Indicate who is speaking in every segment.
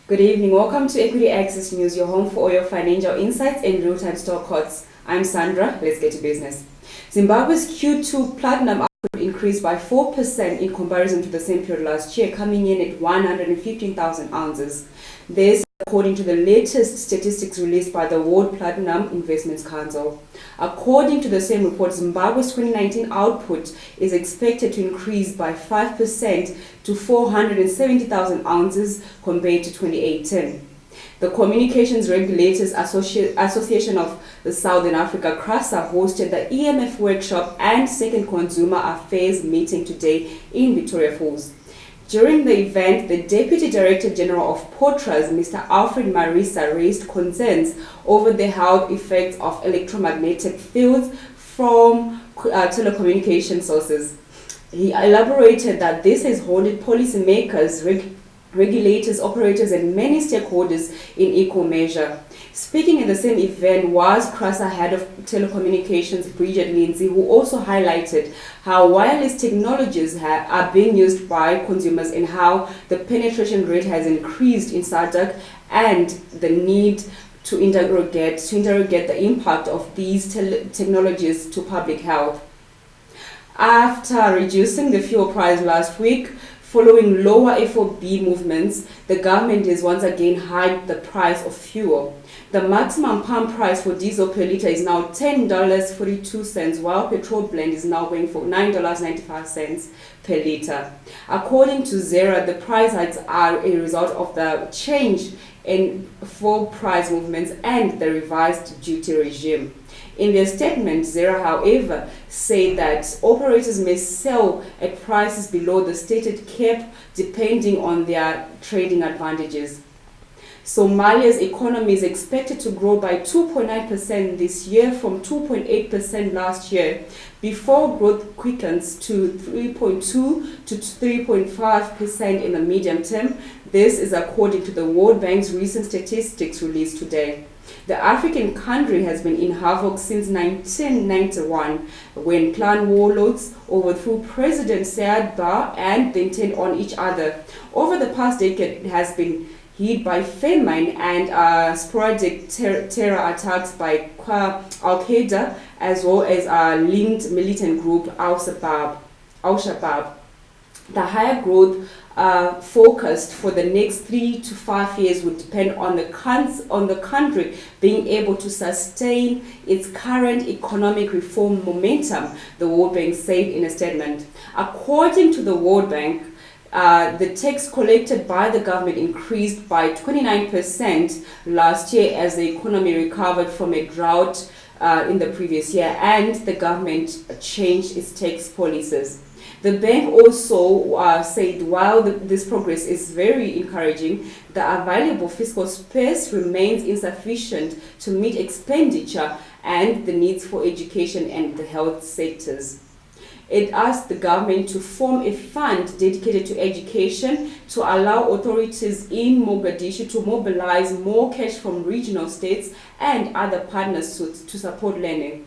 Speaker 1: Good evening. Welcome to Equity Access News, your home for all your financial insights and real-time stock quotes. I'm Sandra. Let's get to business. Zimbabwe's Q2 platinum output increased by 4% in comparison to the same period last year, coming in at 115,000 ounces. This, according to the latest statistics released by the World Platinum Investments Council. According to the same report, Zimbabwe's 2019 output is expected to increase by 5% to 470,000 ounces compared to 2018. The Communications Regulators Association of the Southern Africa, COCA, hosted the EMF workshop and second consumer affairs meeting today in Victoria Falls. During the event, the Deputy Director General of Portras, Mr. Alfred Marisa, raised concerns over the health effects of electromagnetic fields from telecommunication sources. He elaborated that this has haunted policymakers, regulators, operators, and many stakeholders in equal measure. Speaking at the same event was COCA Head of Telecommunications, Bridget Lindsay, who also highlighted how wireless technologies are being used by consumers and how the penetration rate has increased in SADC and the need to interrogate the impact of these technologies to public health. After reducing the fuel price last week, following lower FOB movements, the government has once again hiked the price of fuel. The maximum pump price for diesel per litre is now $10.42, while petrol blend is now going for $9.95 per litre. According to Zera, the price hikes are a result of the change in fuel price movements and the revised duty regime. In their statement, Zera, however, said that operators may sell at prices below the stated cap depending on their trading advantages. Somalia's economy is expected to grow by 2.9% this year from 2.8% last year, before growth quickens to 3.2 to 3.5% in the medium term. This is according to the World Bank's recent statistics released today. The African country has been in havoc since 1991, when clan warlords overthrew President Siad Barre and then turned on each other. Over the past decade, it has been hit by famine and sporadic terror attacks by Al-Qaeda, as well as a linked militant group Al-Shabaab. The higher growth forecast for the next 3 to 5 years would depend on the country being able to sustain its current economic reform momentum, the World Bank said in a statement. According to the World Bank, the tax collected by the government increased by 29% last year as the economy recovered from a drought in the previous year, and the government changed its tax policies. The bank also said while this progress is very encouraging, the available fiscal space remains insufficient to meet expenditure and the needs for education and the health sectors. It asked the government to form a fund dedicated to education to allow authorities in Mogadishu to mobilize more cash from regional states and other partners to support learning.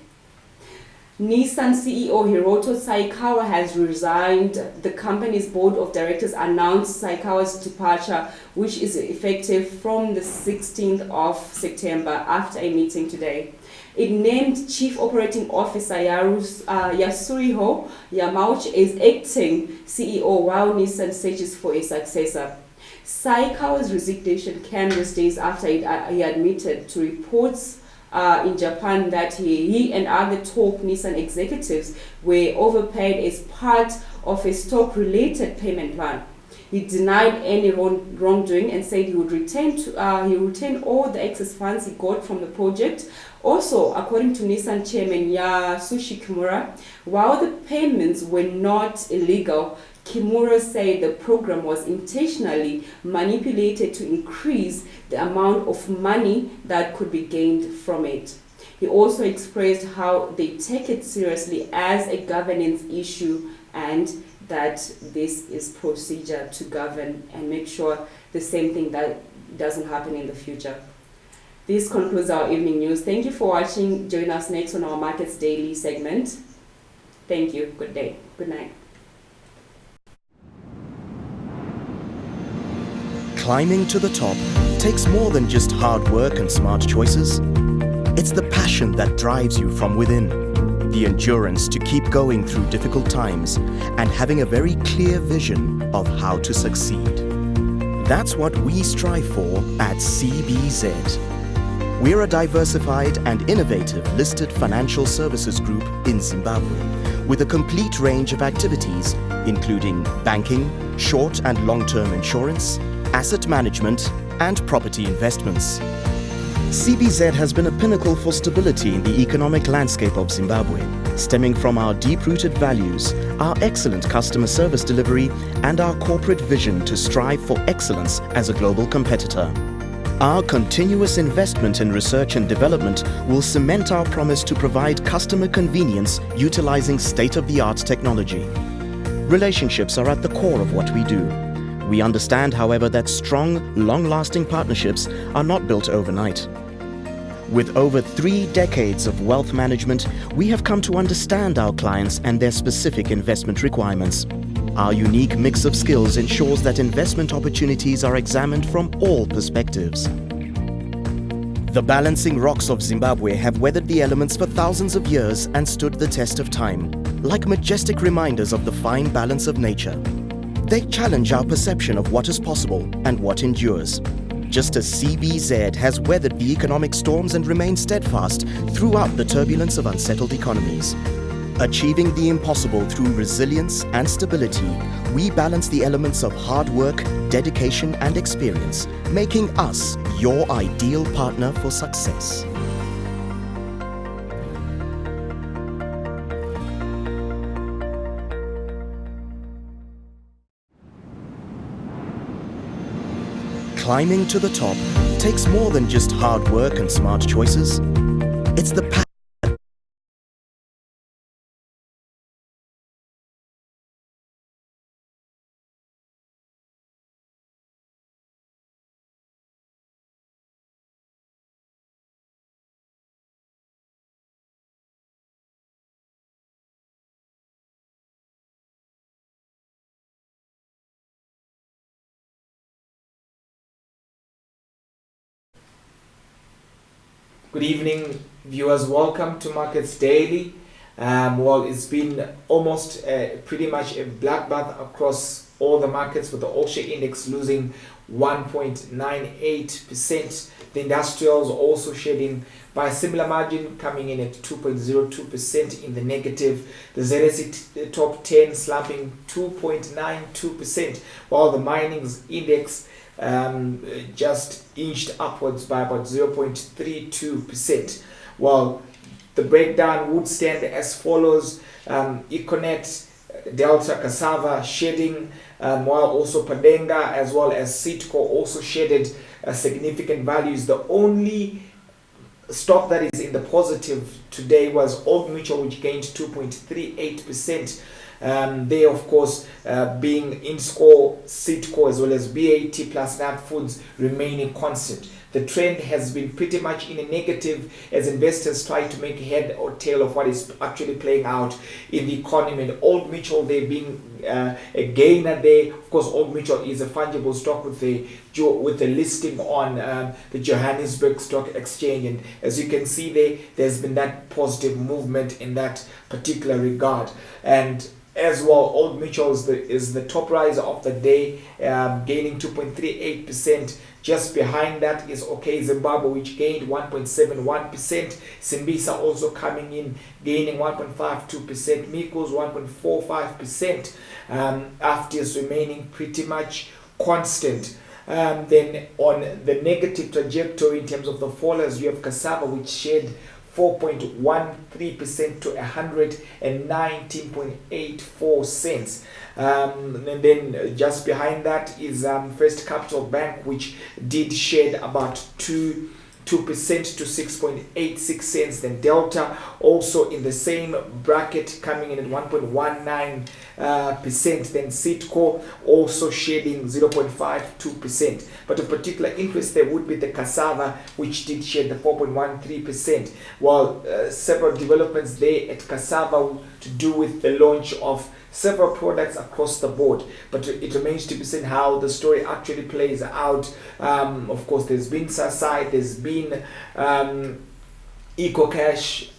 Speaker 1: Nissan CEO Hiroto Saikawa has resigned. The company's board of directors announced Saikawa's departure, which is effective from the 16th of September after a meeting today. It named Chief Operating Officer Yasuhiro Yamauchi as acting CEO while Nissan searches for a successor. Saikawa's resignation came just days after he admitted to reports in Japan that he and other top Nissan executives were overpaid as part of a stock-related payment plan. He denied any wrongdoing and said he would retain all the excess funds he got from the project. Also, according to Nissan chairman Yasushi Kimura, while the payments were not illegal, Kimura said the program was intentionally manipulated to increase the amount of money that could be gained from it. He also expressed how they take it seriously as a governance issue and that this is procedure to govern and make sure the same thing that doesn't happen in the future. This concludes our evening news. Thank you for watching. Join us next on our Markets Daily segment. Thank you. Good day. Good night.
Speaker 2: Climbing to the top takes more than just hard work and smart choices. It's the passion that drives you from within, the endurance to keep going through difficult times, and having a very clear vision of how to succeed. That's what we strive for at CBZ. We're a diversified and innovative listed financial services group in Zimbabwe with a complete range of activities including banking, short and long-term insurance, asset management, and property investments. CBZ has been a pinnacle for stability in the economic landscape of Zimbabwe, stemming from our deep-rooted values, our excellent customer service delivery, and our corporate vision to strive for excellence as a global competitor. Our continuous investment in research and development will cement our promise to provide customer convenience utilizing state-of-the-art technology. Relationships are at the core of what we do. We understand, however, that strong, long-lasting partnerships are not built overnight. With over 3 decades of wealth management, we have come to understand our clients and their specific investment requirements. Our unique mix of skills ensures that investment opportunities are examined from all perspectives. The balancing rocks of Zimbabwe have weathered the elements for thousands of years and stood the test of time, like majestic reminders of the fine balance of nature. They challenge our perception of what is possible and what endures. Just as CBZ has weathered the economic storms and remained steadfast throughout the turbulence of unsettled economies. Achieving the impossible through resilience and stability, we balance the elements of hard work, dedication, and experience, making us your ideal partner for success. Climbing to the top takes more than just hard work and smart choices. It's the passion.
Speaker 3: Good evening, viewers. Welcome to Markets Daily. Well, it's been almost pretty much a bloodbath across all the markets, with the all-share index losing 1.98%. The industrials also shedding by a similar margin, coming in at 2.02% in the negative. The ZSE top 10 slumping 2.92%, while the mining's index just inched upwards by about 0.32%. Well, the breakdown would stand as follows: Econet, Delta, Cassava shedding, while also Padenga as well as Sitco also shedded significant values. The only stock that is in the positive today was Old Mutual, which gained 2.38%. They, of course, being INSCO, Sitco, as well as BAT plus NAB Foods remaining constant. The trend has been pretty much in a negative as investors try to make head or tail of what is actually playing out in the economy. And Old Mutual, they being a gainer there. Of course, Old Mutual is a fungible stock with the listing on the Johannesburg Stock Exchange. And as you can see there's been that positive movement in that particular regard. And as well, Old Mutual is the top riser of the day, gaining 2.38%. Just behind that is OK Zimbabwe, which gained 1.71%. Simbisa also coming in, gaining 1.52%. Miko's 1.45%. After's remaining pretty much constant. Then on the negative trajectory in terms of the fallers, you have Cassava, which shed 4.13% to 119.84 cents. And then just behind that is First Capital Bank, which did shed about 2% to 6.86 cents. Then Delta also in the same bracket, coming in at 1.19%. Then Sitco also shedding 0.52%. But of particular interest there would be the Cassava, which did shed the 4.13%. While several developments there at Cassava to do with the launch of several products across the board, but it remains to be seen how the story actually plays out. Of course, there's been SASI, there's been EcoCash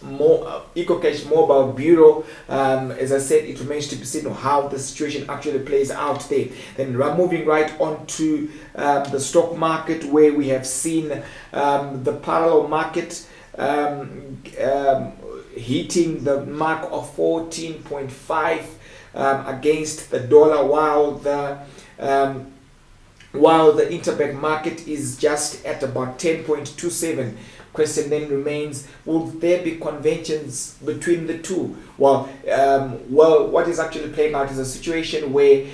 Speaker 3: Mobile Bureau. As I said, it remains to be seen how the situation actually plays out there. Then moving right on to the stock market, where we have seen the parallel market hitting the mark of 14.5 against the dollar, while the interbank market is just at about 10.27. Question then remains, will there be conventions between the two? Well, what is actually playing out is a situation where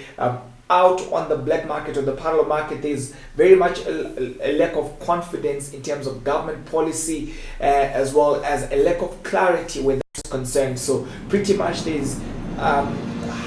Speaker 3: out on the black market or the parallel market, there's very much a lack of confidence in terms of government policy, as well as a lack of clarity where that's concerned. So pretty much there's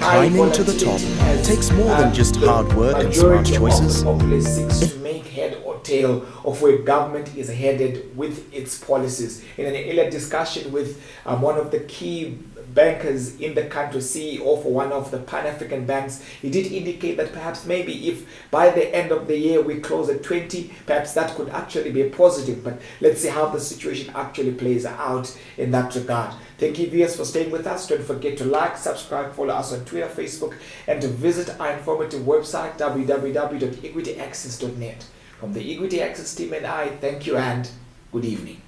Speaker 2: Climbing to the top takes more than just hard work and smart choices.
Speaker 3: The populace seeks to make head or tail of where government is headed with its policies. In an earlier discussion with one of the key bankers in the country, CEO for one of the Pan-African banks, he did indicate that perhaps maybe if by the end of the year we close at 20, perhaps that could actually be a positive. But let's see how the situation actually plays out in that regard. Thank you, viewers, for staying with us. Don't forget to like, subscribe, follow us on Twitter, Facebook, and to visit our informative website, www.equityaccess.net. From the Equity Access team and I, thank you and good evening.